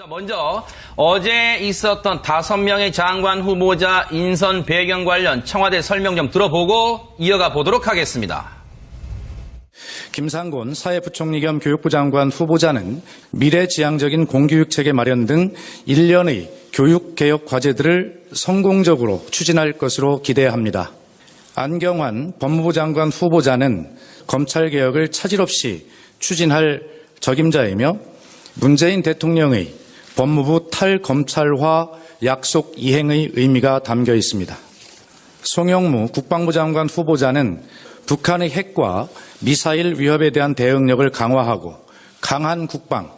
자, 먼저 어제 있었던 5명의 장관 후보자 인선 배경 관련 청와대 설명 좀 들어보고 이어가 보도록 하겠습니다. 김상곤 사회부총리 겸 교육부 장관 후보자는 미래지향적인 공교육체계 마련 등 일련의 교육개혁 과제들을 성공적으로 추진할 것으로 기대합니다. 안경환 법무부 장관 후보자는 검찰개혁을 차질 없이 추진할 적임자이며 문재인 대통령의 법무부 탈검찰화 약속 이행의 의미가 담겨 있습니다. 송영무 국방부 장관 후보자는 북한의 핵과 미사일 위협에 대한 대응력을 강화하고 강한 국방,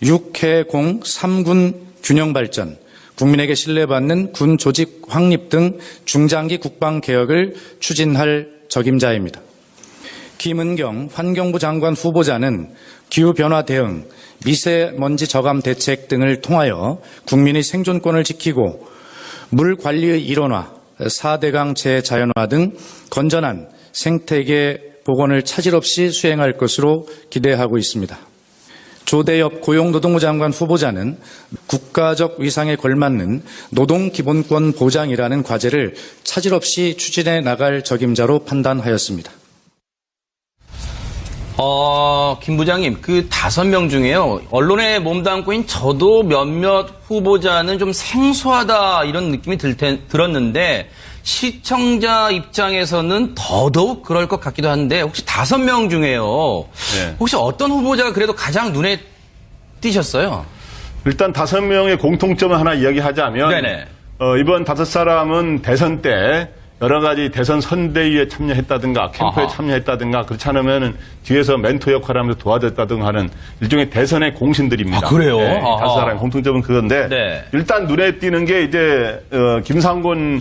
6해공 3군 균형 발전, 국민에게 신뢰받는 군 조직 확립 등 중장기 국방 개혁을 추진할 적임자입니다. 김은경 환경부 장관 후보자는 기후변화 대응, 미세먼지 저감 대책 등을 통하여 국민의 생존권을 지키고 물 관리의 일원화, 4대강 재자연화 등 건전한 생태계 복원을 차질 없이 수행할 것으로 기대하고 있습니다. 조대엽 고용노동부 장관 후보자는 국가적 위상에 걸맞는 노동기본권 보장이라는 과제를 차질 없이 추진해 나갈 적임자로 판단하였습니다. 김 부장님, 그 5명 중에요. 언론에 몸담고 있는 저도 몇몇 후보자는 좀 생소하다 이런 느낌이 들었는데 시청자 입장에서는 더더욱 그럴 것 같기도 한데 혹시 5명 중에요. 네. 혹시 어떤 후보자가 그래도 가장 눈에 띄셨어요? 일단 5명의 공통점을 하나 이야기하자면 네네. 이번 5사람은 대선 때 여러 가지 대선 선대위에 참여했다든가 캠프에 아하. 참여했다든가 그렇지 않으면 뒤에서 멘토 역할을 하면서 도와줬다든가 하는 일종의 대선의 공신들입니다. 아, 그래요? 네, 아하. 5사람의 공통점은 그건데 네. 일단 눈에 띄는 게 이제 김상곤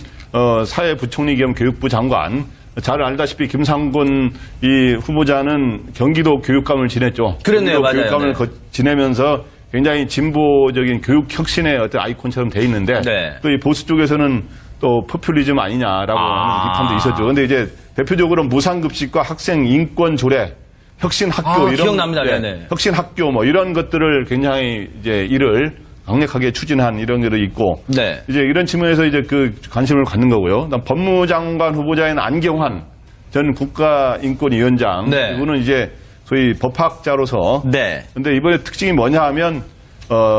사회부총리 겸 교육부 장관 잘 알다시피 김상곤 이 후보자는 경기도 교육감을 지냈죠. 그랬네요, 경기도 맞아요. 교육감을 네. 지내면서 굉장히 진보적인 교육 혁신의 어떤 아이콘처럼 돼 있는데 네. 또 이 보수 쪽에서는 또 포퓰리즘 아니냐라고 하는 비판도 있었죠. 근데 이제 대표적으로 무상급식과 학생 인권 조례, 혁신 학교 이런 기억납니다. 네네. 혁신 학교 뭐 이런 것들을 굉장히 이제 일을 강력하게 추진한 이런 게도 있고 네. 이제 이런 측면에서 이제 그 관심을 갖는 거고요. 그다음 법무장관 후보자인 안경환 전 국가인권위원장 네. 이분은 이제 소위 법학자로서 네. 근데 이번에 특징이 뭐냐 하면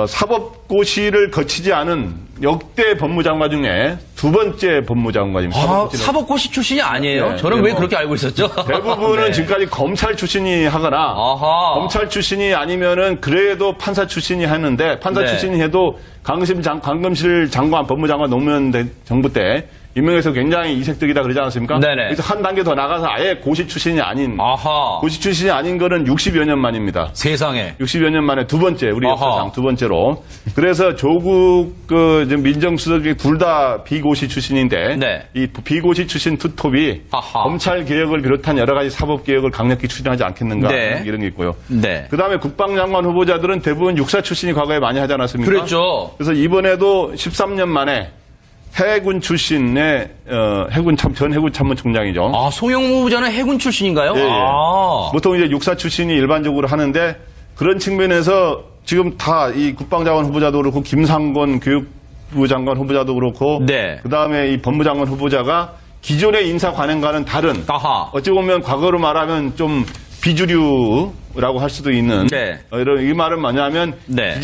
사법고시를 거치지 않은 역대 법무장관 중에 2번째 법무장관입니다. 사법고시 출신이 아니에요? 네, 저는 네, 왜 뭐 그렇게 알고 있었죠? 대부분은 네. 지금까지 검찰 출신이 하거나 아하. 검찰 출신이 아니면은 그래도 판사 출신이 하는데 판사 네. 출신이 해도 강금실 장관 법무장관 노무현 정부 때 임명해서 굉장히 이색적이다 그러지 않았습니까? 네네. 그래서 한 단계 더 나가서 아예 고시 출신이 아닌 아하. 고시 출신이 아닌 거는 60여 년 만입니다. 세상에. 60여 년 만에 2번째 우리 아하. 역사상 2번째로 그래서 조국 민정수석이 둘 다 비고시 출신인데 네. 이 비고시 출신 투톱이 아하. 검찰 개혁을 비롯한 여러 가지 사법 개혁을 강력히 추진하지 않겠는가 네. 이런 게 있고요. 네. 그다음에 국방장관 후보자들은 대부분 육사 출신이 과거에 많이 하지 않았습니까? 그랬죠. 그래서 이번에도 13년 만에 해군 출신의 전 해군 참모총장이죠. 아, 송영무 후보자는 해군 출신인가요? 예, 예. 아. 보통 이제 육사 출신이 일반적으로 하는데 그런 측면에서 지금 다 이 국방장관 후보자도 그렇고 김상곤 교육부 장관 후보자도 그렇고 네. 그다음에 이 법무장관 후보자가 기존의 인사 관행과는 다른 아하. 어찌 보면 과거로 말하면 좀 비주류라고 할 수도 있는 네. 이런 이 말은 뭐냐면 네.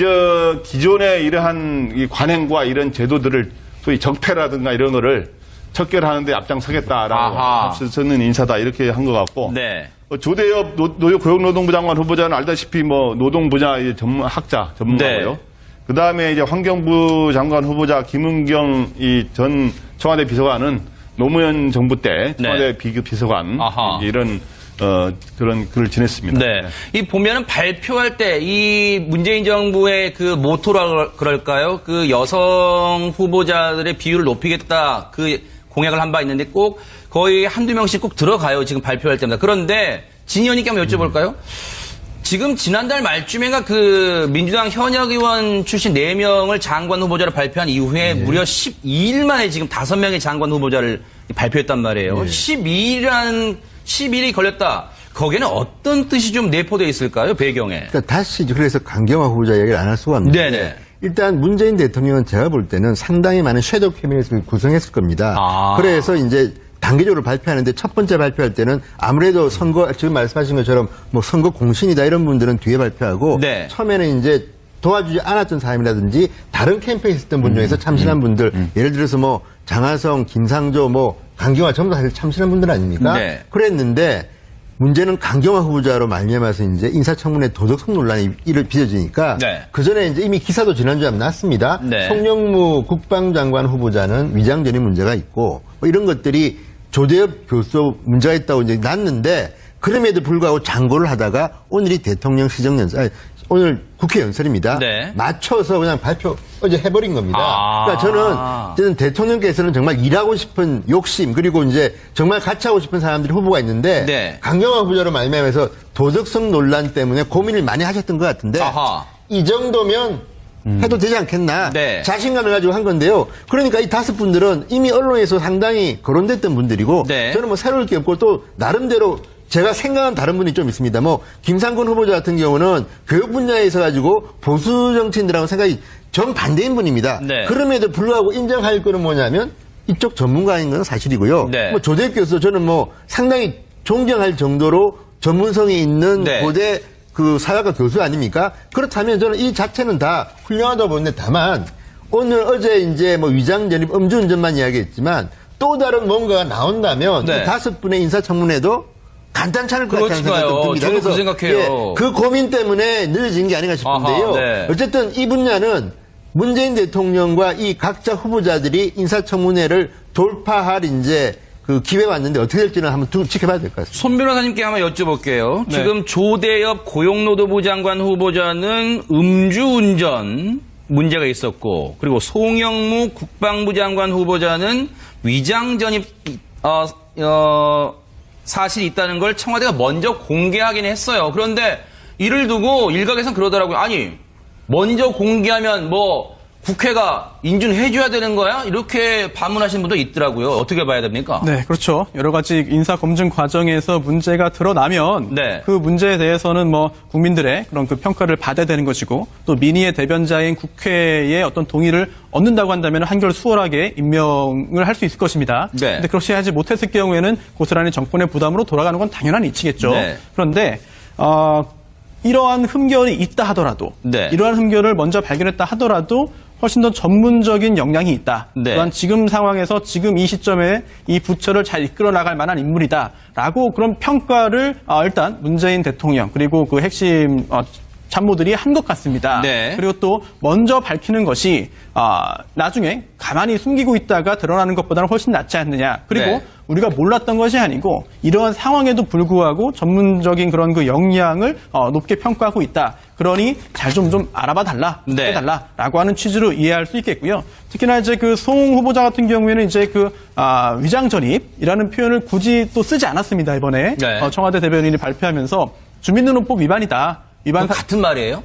기존의 이러한 이 관행과 이런 제도들을 소위 적폐라든가 이런 거를 척결하는데 앞장서겠다라고 아하. 쓰는 인사다 이렇게 한 것 같고 네. 조대엽 고용노동부 장관 후보자는 알다시피 뭐 노동 분야 전문가고요. 네. 그 다음에 이제 환경부 장관 후보자 김은경 이 전 청와대 비서관은 노무현 정부 때 청와대 네. 비서관 아하. 이런 그런 글을 지냈습니다. 네. 이 보면은 발표할 때 이 문재인 정부의 그 모토라 그럴까요? 그 여성 후보자들의 비율을 높이겠다 그 공약을 한 바 있는데 꼭 거의 한두 명씩 꼭 들어가요. 지금 발표할 때마다. 그런데 진의원님께 한번 여쭤볼까요? 지금 지난달 말쯤에가 그 민주당 현역 의원 출신 4명을 장관 후보자로 발표한 이후에 무려 12일 만에 지금 5명의 장관 후보자를 발표했단 말이에요. 12일이 걸렸다. 거기에는 어떤 뜻이 좀 내포되어 있을까요? 배경에. 그러니까 다시 그래서 강경화 후보자 얘기를 안 할 수가 없는데 네네. 일단 문재인 대통령은 제가 볼 때는 상당히 많은 섀도우 캐비넷을 구성했을 겁니다. 그래서 이제 단계적으로 발표하는데 첫 번째 발표할 때는 아무래도 선거, 지금 말씀하신 것처럼 뭐 선거 공신이다 이런 분들은 뒤에 발표하고 네. 처음에는 이제 도와주지 않았던 사람이라든지 다른 캠페인에 있었던 분 중에서 참신한 분들, 예를 들어서 뭐 장하성, 김상조, 뭐 강경화 전부 다 사실 참신한 분들 아닙니까? 네. 그랬는데 문제는 강경화 후보자로 말미암아서 이제 인사청문회 도덕성 논란이 이를 빚어지니까 네. 그 전에 이제 이미 기사도 지난주에 한번 났습니다. 네. 송영무 국방장관 후보자는 위장 전입 문제가 있고 뭐 이런 것들이 조대엽 교수 문제가 있다고 이제 났는데 그럼에도 불구하고 장고를 하다가 오늘이 대통령 시정연설, 오늘 국회 연설입니다. 네. 맞춰서 그냥 발표 어제 해버린 겁니다. 그러니까 저는 대통령께서는 정말 일하고 싶은 욕심 그리고 이제 정말 같이 하고 싶은 사람들이 후보가 있는데 네. 강경화 후보자로 말미암아서 도덕성 논란 때문에 고민을 많이 하셨던 것 같은데 아하. 이 정도면 해도 되지 않겠나 네. 자신감을 가지고 한 건데요. 그러니까 이 5분들은 이미 언론에서 상당히 거론됐던 분들이고 네. 저는 뭐 새로울 게 없고 또 나름대로 제가 생각한 다른 분이 좀 있습니다. 뭐 김상곤 후보자 같은 경우는 교육 분야에 있어 가지고 보수 정치인들하고 생각이 정반대인 분입니다. 네. 그럼에도 불구하고 인정할 거는 뭐냐면 이쪽 전문가인 건 사실이고요. 네. 뭐 조대엽 교수 저는 뭐 상당히 존경할 정도로 전문성이 있는 네. 고대 그 사회학과 교수 아닙니까? 그렇다면 저는 이 자체는 다 훌륭하다고 보는데 다만 오늘 어제 이제 뭐 위장전입 음주운전만 이야기했지만 또 다른 뭔가가 나온다면 네. 이 5분의 인사청문회도 간단찮을 것 같다는 생각이 듭니다. 저도 그 생각해요. 그 고민 때문에 늦어진 게 아닌가 싶은데요. 아하, 네. 어쨌든 이 분야는 문재인 대통령과 이 각자 후보자들이 인사청문회를 돌파할 이제 그 기회가 왔는데 어떻게 될지는 한번 지켜봐야 될 것 같습니다. 손 변호사님께 한번 여쭤볼게요. 네. 지금 조대엽 고용노동부 장관 후보자는 음주운전 문제가 있었고, 그리고 송영무 국방부 장관 후보자는 위장전입 사실이 있다는 걸 청와대가 먼저 공개하긴 했어요. 그런데 이를 두고 일각에서는 그러더라고요. 아니, 먼저 공개하면 뭐 국회가 인준해줘야 되는 거야? 이렇게 반문하시는 분도 있더라고요. 어떻게 봐야 됩니까? 네, 그렇죠. 여러 가지 인사 검증 과정에서 문제가 드러나면 네. 그 문제에 대해서는 뭐 국민들의 그런 그 평가를 받아야 되는 것이고 또 민의의 대변자인 국회의 어떤 동의를 얻는다고 한다면 한결 수월하게 임명을 할 수 있을 것입니다. 네. 근데 그렇게 하지 못했을 경우에는 고스란히 정권의 부담으로 돌아가는 건 당연한 이치겠죠. 네. 그런데 이러한 흠결이 있다 하더라도 네. 이러한 흠결을 먼저 발견했다 하더라도 훨씬 더 전문적인 역량이 있다. 네. 또한 지금 상황에서 지금 이 시점에 이 부처를 잘 이끌어 나갈 만한 인물이다라고 그런 평가를 일단 문재인 대통령 그리고 그 핵심 참모들이 한 것 같습니다. 네. 그리고 또 먼저 밝히는 것이 나중에 가만히 숨기고 있다가 드러나는 것보다는 훨씬 낫지 않느냐. 그리고 네. 우리가 몰랐던 것이 아니고 이러한 상황에도 불구하고 전문적인 그런 그 역량을 높게 평가하고 있다. 그러니 잘 좀 알아봐 달라, 네. 해달라라고 하는 취지로 이해할 수 있겠고요. 특히나 이제 그 송 후보자 같은 경우에는 이제 그 위장 전입이라는 표현을 굳이 또 쓰지 않았습니다 이번에 네. 청와대 대변인이 발표하면서 주민등록법 위반이다. 같은 말이에요?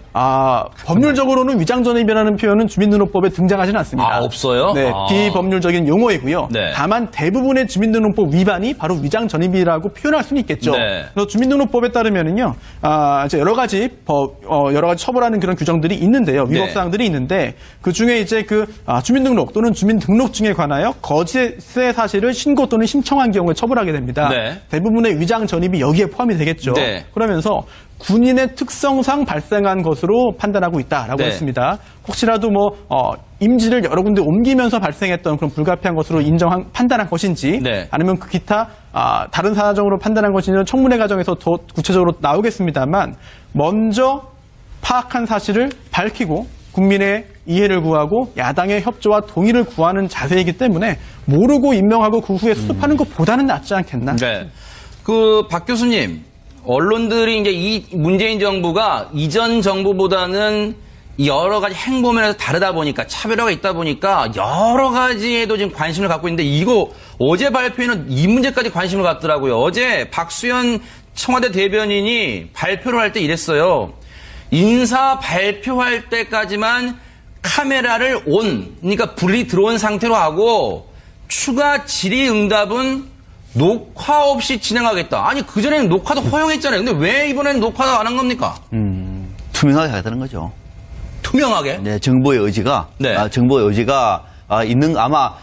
법률적으로는 위장전입이라는 표현은 주민등록법에 등장하지는 않습니다. 없어요? 네, 비법률적인 용어이고요. 네. 다만 대부분의 주민등록법 위반이 바로 위장전입이라고 표현할 수는 있겠죠. 네. 그래서 주민등록법에 따르면은요, 이제 여러 가지 여러 가지 처벌하는 그런 규정들이 있는데요. 위법 네. 사항들이 있는데 그 중에 이제 주민등록 또는 주민등록증에 관하여 거짓의 사실을 신고 또는 신청한 경우에 처벌하게 됩니다. 네. 대부분의 위장전입이 여기에 포함이 되겠죠. 네. 그러면서 군인의 특성상 발생한 것으로 판단하고 있다라고 네. 했습니다. 혹시라도 임지를 여러 군데 옮기면서 발생했던 그런 불가피한 것으로 판단한 것인지 네. 아니면 그 기타 다른 사정으로 판단한 것인지는 청문회 과정에서 더 구체적으로 나오겠습니다만 먼저 파악한 사실을 밝히고 국민의 이해를 구하고 야당의 협조와 동의를 구하는 자세이기 때문에 모르고 임명하고 그 후에 수습하는 것보다는 낫지 않겠나? 네. 박 교수님, 언론들이 이제 이 문재인 정부가 이전 정부보다는 여러 가지 행보면에서 다르다 보니까 차별화가 있다 보니까 여러 가지에도 지금 관심을 갖고 있는데 이거 어제 발표에는 이 문제까지 관심을 갖더라고요. 어제 박수현 청와대 대변인이 발표를 할 때 이랬어요. 인사 발표할 때까지만 카메라를 그러니까 불이 들어온 상태로 하고 추가 질의응답은 녹화 없이 진행하겠다. 아니 그전에는 녹화도 허용했잖아요. 근데 왜 이번에는 녹화도 안 한 겁니까? 투명하게 하겠다는 거죠. 투명하게? 네, 정부의 의지가 네. 정부의 의지가 있는 아마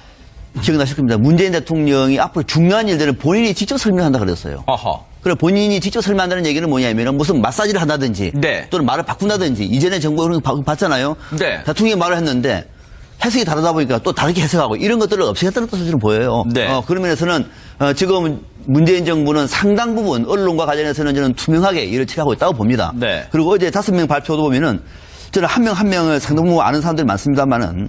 기억나실 겁니다. 문재인 대통령이 앞으로 중요한 일들을 본인이 직접 설명한다 그랬어요. 아하. 그래 본인이 직접 설명한다는 얘기는 뭐냐면 무슨 마사지를 한다든지 네. 또는 말을 바꾼다든지 이전에 정부가 그런 거 봤잖아요. 네. 대통령이 말을 했는데 해석이 다르다 보니까 또 다르게 해석하고 이런 것들을 없애겠다는 뜻으로 보여요. 네. 그런 면에서는 지금 문재인 정부는 상당 부분 언론과 관련해서는 저는 투명하게 일을 처리하고 있다고 봅니다. 네. 그리고 어제 5명 발표도 보면은 저는 한 명 한 명을 상당 부분 아는 사람들이 많습니다만은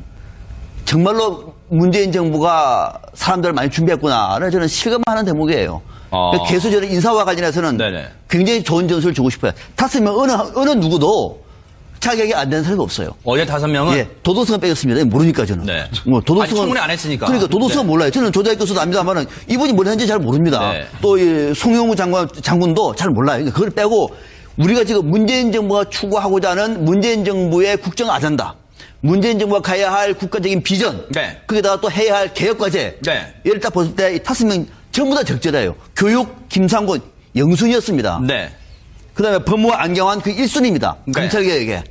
정말로 문재인 정부가 사람들을 많이 준비했구나를 저는 실감하는 대목이에요. 계속 저는 인사와 관련해서는 네네. 굉장히 좋은 점수를 주고 싶어요. 5명 어느 누구도 자격이 안 되는 사람이 없어요. 어제 5명은? 예, 도덕성은 빼겠습니다. 모르니까 저는. 네. 뭐 도덕성은 아니, 충분히 안 했으니까. 그러니까 도덕성은 네. 몰라요. 저는 조자익 교수도 압니다만은 이분이 뭘 했는지 잘 모릅니다. 네. 또 송영무 장군도 잘 몰라요. 그러니까 그걸 빼고 우리가 지금 문재인 정부가 추구하고자 하는 문재인 정부의 국정 아젠다. 문재인 정부가 가야 할 국가적인 비전. 네. 거기다가 또 해야 할 개혁 과제. 네. 예를 딱 봤을 때 이 5명 전부 다 적절해요. 교육 김상곤 영순이었습니다. 네. 그다음에 법무부 안경환 그 1순위입니다. 네. 검찰개혁에.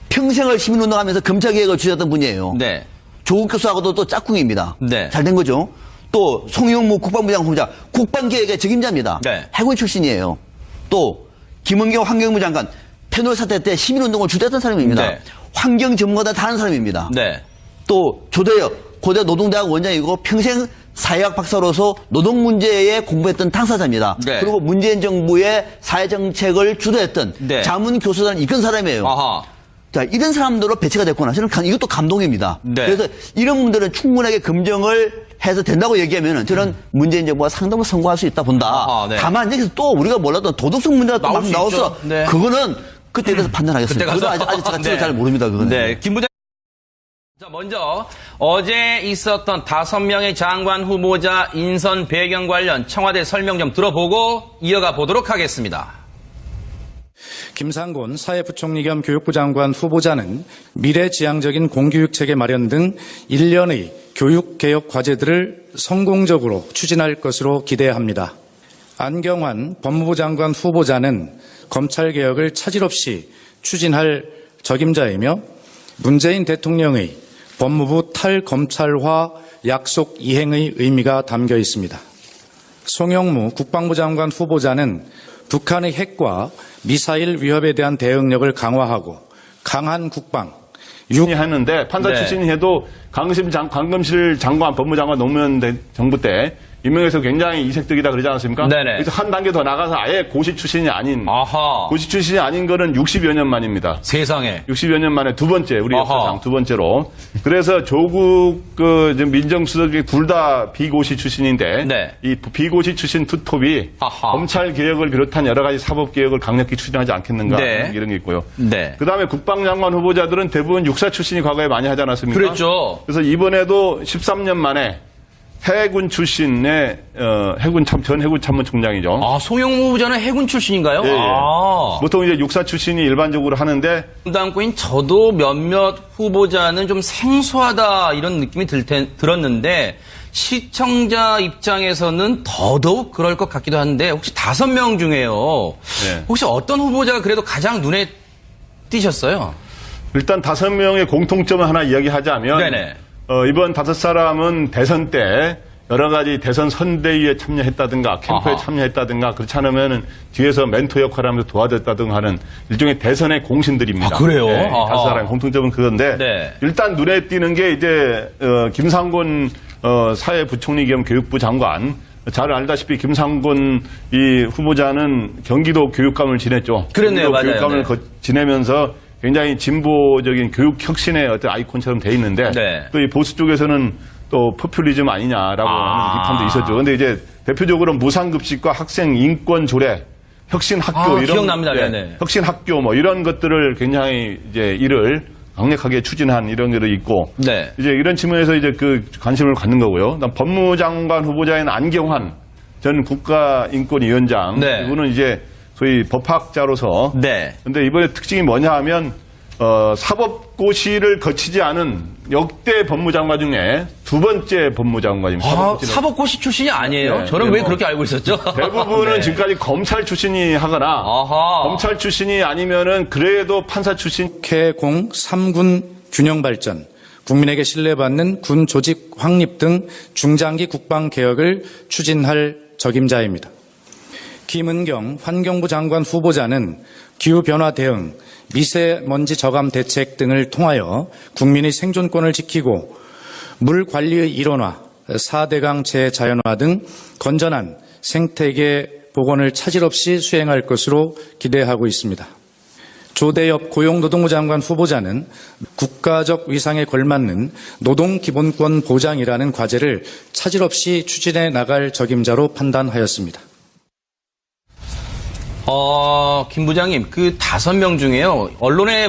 평생을 시민운동하면서 검찰개혁을 주셨던 분이에요. 네. 조국 교수하고도 또 짝꿍입니다. 네. 잘 된 거죠. 또 송영무 국방부 장관 후보자 국방개혁의 적임자입니다. 네. 해군 출신이에요. 또 김은경 환경부 장관 패널 사태 때 시민운동을 주도했던 사람입니다. 네. 환경 전문가들 다 아는 사람입니다. 네. 또 조대엽 고대 노동대학 원장이고 평생 사회학 박사로서 노동 문제에 공부했던 당사자입니다. 네. 그리고 문재인 정부의 사회정책을 주도했던 네. 자문교수단을 이끈 사람이에요. 아하. 자, 이런 사람들로 배치가 됐구나. 저는 이것도 감동입니다. 네. 그래서 이런 분들은 충분하게 검증을 해서 된다고 얘기하면은 저는 문재인 정부가 상당히 성공할 수 있다 본다. 아하, 네. 다만 여기서 또 우리가 몰랐던 도덕성 문제가 또 나올 막 수 나와서 있죠. 네. 그거는 그때에 대해서 판단하겠습니다. 그때 그건 가서. 아직 제가 네. 잘 모릅니다. 그거는. 네. 김 부장. 자, 먼저 어제 있었던 5명의 장관 후보자 인선 배경 관련 청와대 설명 좀 들어보고 이어가 보도록 하겠습니다. 김상곤 사회부총리 겸 교육부 장관 후보자는 미래지향적인 공교육체계 마련 등 1년의 교육개혁 과제들을 성공적으로 추진할 것으로 기대합니다. 안경환 법무부 장관 후보자는 검찰개혁을 차질 없이 추진할 적임자이며 문재인 대통령의 법무부 탈검찰화 약속 이행의 의미가 담겨 있습니다. 송영무 국방부 장관 후보자는 북한의 핵과 미사일 위협에 대한 대응력을 강화하고 강한 국방, 하는데 판사 네. 출신이 해도 강금실 장관, 법무장관 노무현 정부 때 임명해서 굉장히 이색적이다 그러지 않았습니까? 네네. 그래서 한 단계 더 나가서 아예 고시 출신이 아닌 아하. 고시 출신이 아닌 거는 60여 년 만입니다. 세상에. 60여 년 만에 두 번째 우리 아하. 역사상 두 번째로. 그래서 조국 민정수석이 둘 다 비고시 출신인데 네. 이 비고시 출신 투톱이 아하. 검찰 개혁을 비롯한 여러 가지 사법 개혁을 강력히 추진하지 않겠는가 네. 이런 게 있고요. 네. 그다음에 국방장관 후보자들은 대부분 육사 출신이 과거에 많이 하지 않았습니까? 그랬죠. 그래서 이번에도 13년 만에 해군 출신의 전 해군 참모총장이죠. 아, 송영무 후보자는 해군 출신인가요? 예, 예. 아. 보통 이제 육사 출신이 일반적으로 하는데 담당꾼인 저도 몇몇 후보자는 좀 생소하다 이런 느낌이 들었는데 시청자 입장에서는 더더욱 그럴 것 같기도 한데 혹시 5명 중에요. 네. 혹시 어떤 후보자가 그래도 가장 눈에 띄셨어요? 일단 5명의 공통점을 하나 이야기하자면 네네. 이번 5사람은 대선 때 여러 가지 대선 선대위에 참여했다든가 캠프에 아하. 참여했다든가 그렇지 않으면 뒤에서 멘토 역할을 하면서 도와줬다든가 하는 일종의 대선의 공신들입니다. 아, 그래요? 네, 아하. 5사람의 공통점은 그건데 네. 일단 눈에 띄는 게 이제 김상곤 사회부총리 겸 교육부 장관 잘 알다시피 김상곤 이 후보자는 경기도 교육감을 지냈죠. 그랬네요. 경기도 맞아요. 교육감을 네. 지내면서 굉장히 진보적인 교육 혁신의 어떤 아이콘처럼 돼 있는데 네. 또 이 보수 쪽에서는 또 포퓰리즘 아니냐라고 하는 비판도 있었죠. 근데 이제 대표적으로 무상급식과 학생 인권 조례, 혁신 학교 이런 기억납니다. 네네. 혁신 학교 뭐 이런 것들을 굉장히 이제 일을 강력하게 추진한 이런 게 있고 네. 이제 이런 측면에서 이제 그 관심을 갖는 거고요. 그다음 법무장관 후보자인 안경환 전 국가인권위원장 네. 이분은 이제 소위 법학자로서 네. 근데 이번에 특징이 뭐냐 하면 사법고시를 거치지 않은 역대 법무장관 중에 두 번째 법무장관입니다. 사법고시 출신이 아니에요? 네, 저는 네, 왜 뭐 그렇게 알고 있었죠? 대부분은 네. 지금까지 검찰 출신이 하거나 아하. 검찰 출신이 아니면은 그래도 판사 출신. 캐공 3군 균형 발전, 국민에게 신뢰받는 군 조직 확립 등 중장기 국방 개혁을 추진할 적임자입니다. 김은경 환경부 장관 후보자는 기후변화 대응, 미세먼지 저감 대책 등을 통하여 국민의 생존권을 지키고 물 관리의 일원화, 4대강 재자연화 등 건전한 생태계 복원을 차질 없이 수행할 것으로 기대하고 있습니다. 조대엽 고용노동부 장관 후보자는 국가적 위상에 걸맞는 노동기본권 보장이라는 과제를 차질 없이 추진해 나갈 적임자로 판단하였습니다. 김 부장님, 그 5명 중에요. 언론에